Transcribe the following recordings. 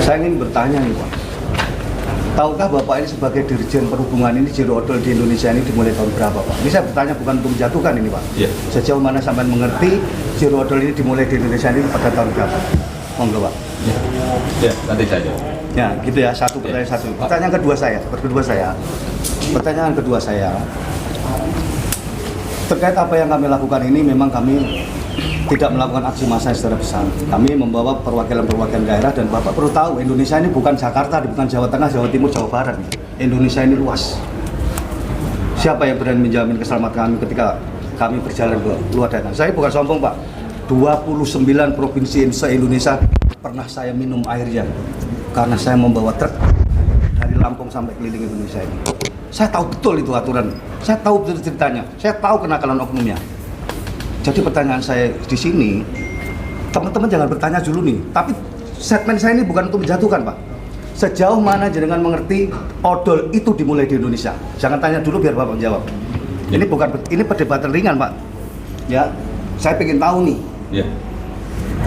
Saya ingin bertanya nih Pak, tahukah Bapak ini sebagai Dirjen Perhubungan ini zero odol di Indonesia ini dimulai tahun berapa Pak? Ini saya bertanya bukan untuk menjatuhkan ini Pak. Iya. Sejauh mana sampai mengerti zero odol ini dimulai di Indonesia ini pada tahun berapa? Monggo Pak. Ya, nanti saja. Ya, gitu ya. Satu pertanyaan satu. Pertanyaan kedua saya. Terkait apa yang kami lakukan ini, memang kami tidak melakukan aksi massa secara besar. Kami membawa perwakilan-perwakilan daerah, dan Bapak perlu tahu Indonesia ini bukan Jakarta, bukan Jawa Tengah, Jawa Timur, Jawa Barat. Indonesia ini luas. Siapa yang berani menjamin keselamatan kami ketika kami berjalan ke luar daerah? Saya bukan sombong Pak. 29 provinsi se-Indonesia pernah saya minum airnya karena saya membawa truk dari Lampung sampai keliling Indonesia ini. Saya tahu betul itu aturan, saya tahu betul ceritanya, saya tahu kenakalan oknumnya. Jadi pertanyaan saya di sini, teman-teman jangan bertanya dulu nih, tapi segmen saya ini bukan untuk menjatuhkan Pak. Sejauh mana jenengan mengerti odol itu dimulai di Indonesia? Jangan tanya dulu biar Bapak jawab. Ini perdebatan ringan Pak. Ya, saya pengen tahu nih. Ya.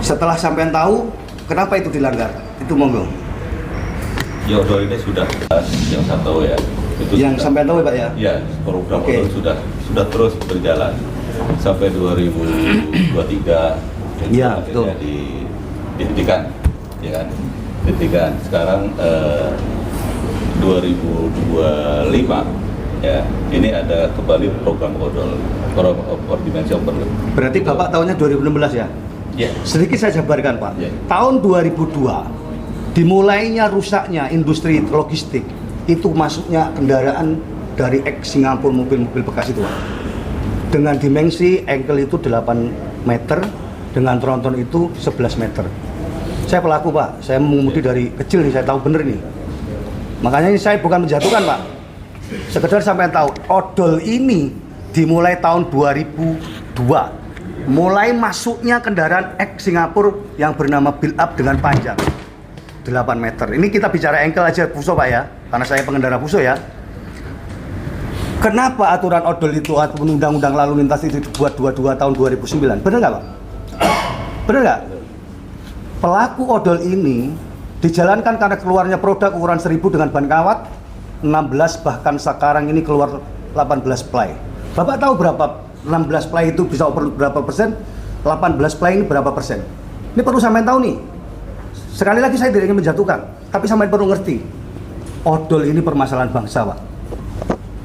Setelah sampean tahu, kenapa itu dilanggar? Itu monggo. Ya, odol ini sudah yang saya tahu ya. Itu yang sudah, sampean tahu ya Pak ya? Ya, program Oke. odol sudah terus berjalan sampai 2023. Iya, akhirnya betul. dihentikan, ya kan? Dihentikan. Sekarang 2025 ya, ini ada kembali program odol, program dimensi overload. Berarti Bapak tahunnya 2016 ya? Ya. Sedikit saya jabarkan Pak. Ya. Tahun 2002 dimulainya rusaknya industri logistik, itu masuknya kendaraan dari Singapura, mobil-mobil bekas itu Pak. Dengan dimensi engkel itu 8 meter, dengan tronton itu 11 meter. Saya pelaku Pak, saya mengemudi dari kecil nih, saya tahu bener nih. Makanya ini saya bukan menjatuhkan Pak. Sekedar sampai tahu, odol ini dimulai tahun 2002. Mulai masuknya kendaraan Singapura yang bernama build up dengan panjang 8 meter. Ini kita bicara engkel aja Puso Pak ya, karena saya pengendara Puso ya. Kenapa aturan odol itu atau undang-undang lalu lintas itu dibuat 22 tahun 2009? Benar nggak Pak? Benar nggak? Pelaku odol ini dijalankan karena keluarnya produk ukuran 1000 dengan ban kawat 16, bahkan sekarang ini keluar 18 ply. Bapak tahu berapa 16 ply itu bisa overload berapa persen? 18 ply ini berapa persen? Ini perlu sampean tahu nih. Sekali lagi saya tidak ingin menjatuhkan, tapi sampean perlu ngerti. Odol ini permasalahan bangsa, Pak.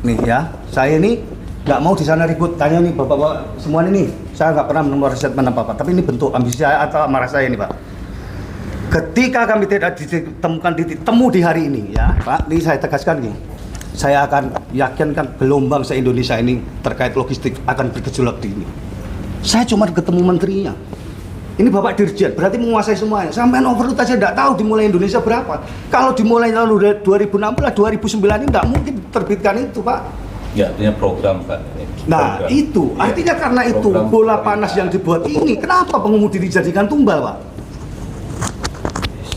Nih ya, saya ini nggak mau di sana ribut. Tanya nih bapak-bapak semua ini, saya nggak pernah menemukan statement apa-apa. Tapi ini bentuk ambisi saya atau amarah saya ini, Pak. Ketika kami tidak ditemukan titik temu di hari ini, ya Pak, ini saya tegaskan nih. Saya akan yakinkan gelombang se-Indonesia ini terkait logistik akan bergejolak di ini. Saya cuma ketemu menterinya. Ini Bapak Dirjen, berarti menguasai semuanya. Sampai overload aja tidak tahu dimulai Indonesia berapa. Kalau dimulai lalu 2016, 2009 ini tidak mungkin terbitkan itu, Pak. Ya, artinya program Pak. Nah, Program. itu artinya Ya, karena itu program bola panas yang dibuat ini, kenapa pengemudi dijadikan tumbal, Pak?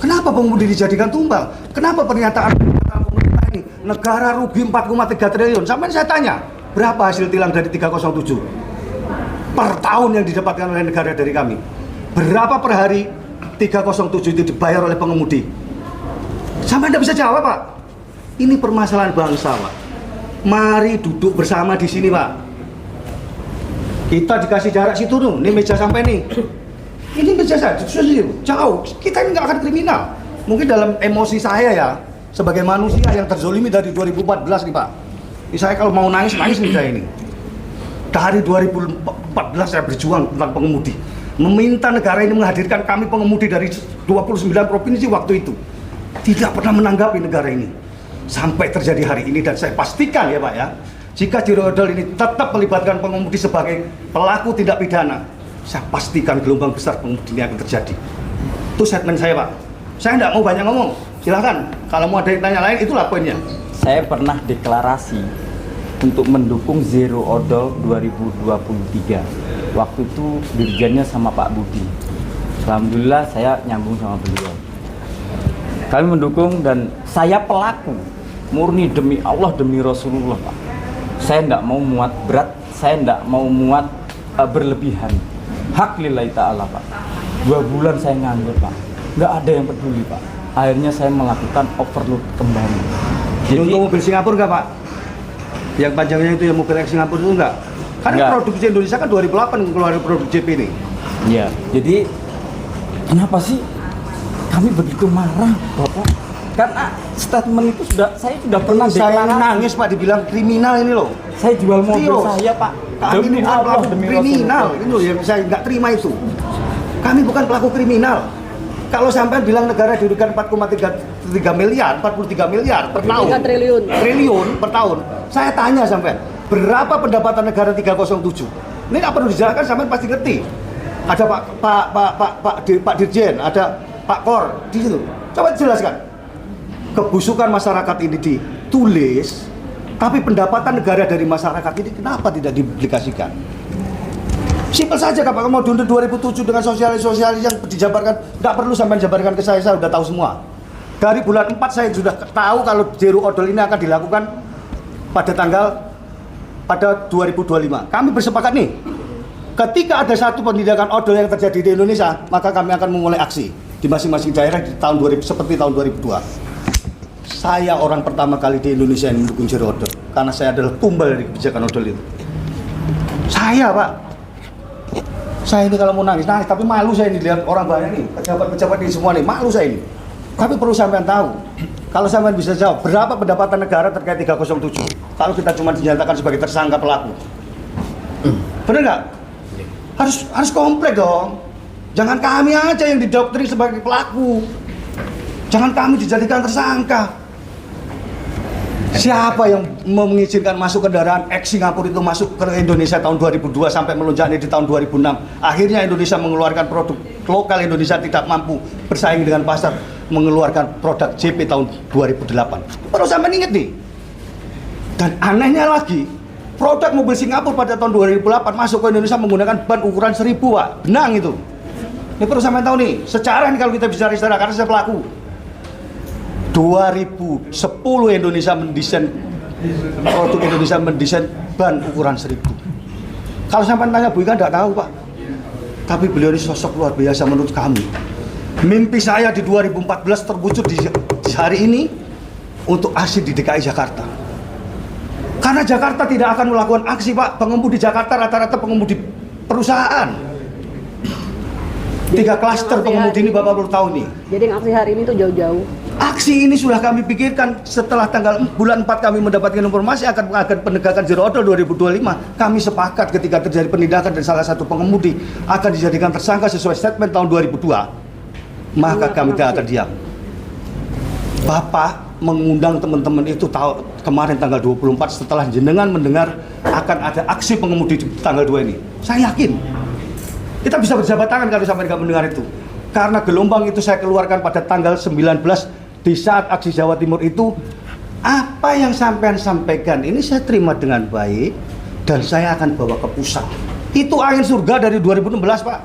Kenapa pengemudi dijadikan tumbal? Kenapa pernyataan pemerintah ini negara rugi 4,3 triliun? Sampai saya tanya, berapa hasil tilang dari 307 per tahun yang didapatkan oleh negara dari kami? Berapa per hari 307 itu dibayar oleh pengemudi? Sampai tidak bisa jawab, Pak. Ini permasalahan bangsa, Pak. Mari duduk bersama di sini, Pak. Kita dikasih jarak situ tuh, ini meja sampai nih. Ini meja saya, jauh. Kita ini nggak akan kriminal. Mungkin dalam emosi saya ya, sebagai manusia yang terzolimi dari 2014 nih, Pak. Ini saya kalau mau nangis nih saya ini. Dari 2014 saya berjuang tentang pengemudi. Meminta negara ini menghadirkan kami pengemudi dari 29 provinsi waktu itu. Tidak pernah menanggapi negara ini. Sampai terjadi hari ini, dan saya pastikan ya Pak ya, jika zero odol ini tetap melibatkan pengemudi sebagai pelaku tindak pidana, saya pastikan gelombang besar pengemudi ini akan terjadi. Itu statement saya Pak. Saya tidak mau banyak ngomong. Silahkan, kalau mau ada yang tanya lain, itulah poinnya. Saya pernah deklarasi untuk mendukung zero odol 2023. Waktu itu dirjennya sama Pak Budi. Alhamdulillah saya nyambung sama beliau. Kami mendukung dan saya pelaku murni demi Allah, demi Rasulullah, Pak. Saya tidak mau muat berat, saya tidak mau muat berlebihan. Hak lillahi ta'ala, Pak. 2 bulan saya nganggur, Pak. Nggak ada yang peduli, Pak. akhirnya saya melakukan overload kembali. Jadi untuk mobil Singapura enggak Pak? Yang panjangnya itu yang mobil yang Singapura itu enggak? Karena Enggak. produksi Indonesia kan 2008 keluarin produk JP ini. Ya, jadi kenapa sih kami begitu marah, Bapak? Karena statement itu saya sudah pernah Saya deklarasi. nangis Pak dibilang kriminal ini loh. Saya jual mobil Serius? saya, Pak. Kami Demi bukan Allah, pelaku demi kriminal, Rasulullah. itu loh yang saya nggak terima itu. Kami bukan pelaku kriminal. Kalau sampai bilang negara dirugikan 4,3 miliar, 43 miliar per tahun. 3 triliun. Triliun per tahun. Saya tanya sampai, berapa pendapatan negara 307? Ini nggak perlu dijelaskan, sampai pasti ngerti. Ada Pak Dirjen, ada Pak Kor di situ. Coba jelaskan. Kebusukan masyarakat ini ditulis, tapi pendapatan negara dari masyarakat ini kenapa tidak dipublikasikan? Simpel saja Pak, mau untuk 2007 dengan sosialis yang dijabarkan, nggak perlu sampai jabarkan ke saya udah tahu semua. Dari bulan 4 saya sudah tahu kalau zero odol ini akan dilakukan pada 2025. Kami bersepakat nih, ketika ada satu penindakan odol yang terjadi di Indonesia, maka kami akan memulai aksi di masing-masing daerah di tahun 2000 seperti tahun 2002. Saya orang pertama kali di Indonesia yang mendukung zero odol karena saya adalah tumbal dari kebijakan odol itu. Saya Pak, saya ini kalau mau nangis, tapi malu saya ini lihat orang banyak nih, pejabat-pejabat ini semua nih, malu saya ini. Tapi perlu sampean tahu, kalau sampean bisa jawab, berapa pendapatan negara terkait 307? Kalau kita cuma dinyatakan sebagai tersangka pelaku. Bener nggak? Harus komplek dong. Jangan kami aja yang didoktrin sebagai pelaku. Jangan kami dijadikan tersangka. Siapa yang mengizinkan masuk kendaraan ex Singapura itu masuk ke Indonesia tahun 2002 sampai melonjak di tahun 2006? Akhirnya Indonesia mengeluarkan produk lokal, Indonesia tidak mampu bersaing dengan pasar, mengeluarkan produk JP tahun 2008. Perlu sampai ingat nih. Dan anehnya lagi, produk mobil Singapura pada tahun 2008 masuk ke Indonesia menggunakan ban ukuran 1000 Pak, benang itu. Ini perlu sampai tahu nih, secara ini kalau kita bicara secara karena saya pelaku. 2010 Indonesia mendesain produk Indonesia mendesain ban ukuran 1000. Kalau sampai tanya Bu Ika enggak tahu Pak. Tapi beliau ini sosok luar biasa menurut kami. Mimpi saya di 2014 terwujud di hari ini untuk aksi di DKI Jakarta. Karena Jakarta tidak akan melakukan aksi Pak. Pengemudi Jakarta rata-rata pengemudi perusahaan. 3 klaster pengemudi ini Bapak perlu tahu nih. Jadi yang aksi hari ini tuh jauh-jauh. Aksi ini sudah kami pikirkan setelah bulan 4 kami mendapatkan informasi akan penegakan zero odol 2025. Kami sepakat ketika terjadi penindakan dan salah satu pengemudi akan dijadikan tersangka sesuai statement tahun 2002. Maka kami tidak akan diam. Bapak mengundang teman-teman itu kemarin tanggal 24 setelah jenengan mendengar akan ada aksi pengemudi di tanggal 2 ini. Saya yakin kita bisa berjabat tangan kalau sampai nggak mendengar itu. Karena gelombang itu saya keluarkan pada tanggal 19 di saat aksi Jawa Timur itu. Apa yang sampean sampaikan ini saya terima dengan baik dan saya akan bawa ke pusat. Itu angin surga dari 2016 Pak.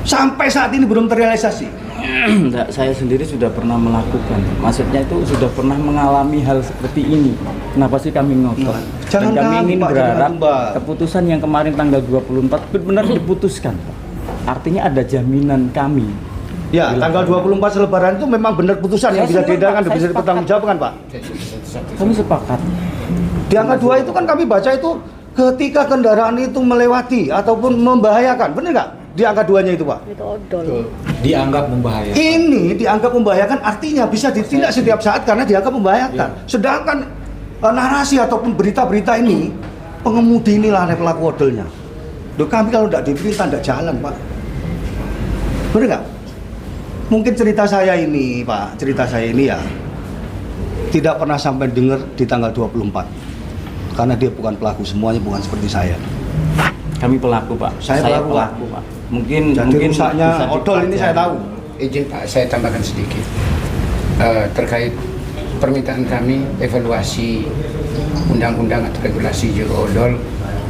Sampai saat ini belum terrealisasi. Enggak, saya sendiri sudah pernah melakukan. Maksudnya itu sudah pernah mengalami hal seperti ini. Kenapa sih kami ngotot? Jangan Dan kami kamu, ingin Pak, berharap jangan Mbak. keputusan yang kemarin tanggal 24 benar diputuskan, Pak. Artinya ada jaminan kami. Ya, tanggal 24 selebaran itu memang benar putusan yang Saya bisa sepakat, diedarkan dan saya bisa sepakat. dipertanggungjawabkan Pak. Kami sepakat. Di angka 2 itu kan kami baca itu ketika kendaraan itu melewati ataupun membahayakan, benar nggak? Di angka 2-nya itu Pak. Itu odol. Dianggap membahayakan. Ini dianggap membahayakan artinya bisa ditindak setiap saat karena dianggap membahayakan. Sedangkan narasi ataupun berita-berita ini pengemudi inilah yang pelaku odolnya. Loh, kami kalau tidak diperintah tidak jalan Pak. Benar nggak? Mungkin cerita saya ini Pak, cerita saya ini ya tidak pernah sampai dengar di tanggal 24 karena dia bukan pelaku, semuanya bukan seperti saya. Kami pelaku, Pak. Saya pelaku, Pak. Mungkin Jadi rusaknya bisa odol ini saya tahu. Izin Pak, saya tambahkan sedikit terkait permintaan kami evaluasi undang-undang atau regulasi zero odol.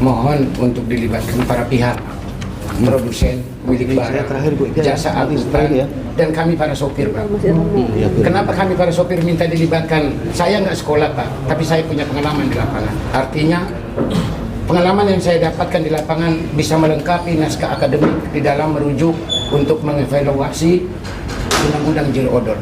Mohon untuk dilibatkan para pihak, produsen, pemilik Saya barang, terakhir, Bu, jasa angkutan, ya. dan kami para sopir Pak. Iya, benar. Kenapa kami para sopir minta dilibatkan? Saya nggak sekolah Pak, tapi saya punya pengalaman di lapangan. Artinya pengalaman yang saya dapatkan di lapangan bisa melengkapi naskah akademik di dalam merujuk untuk mengevaluasi undang-undang zero odol.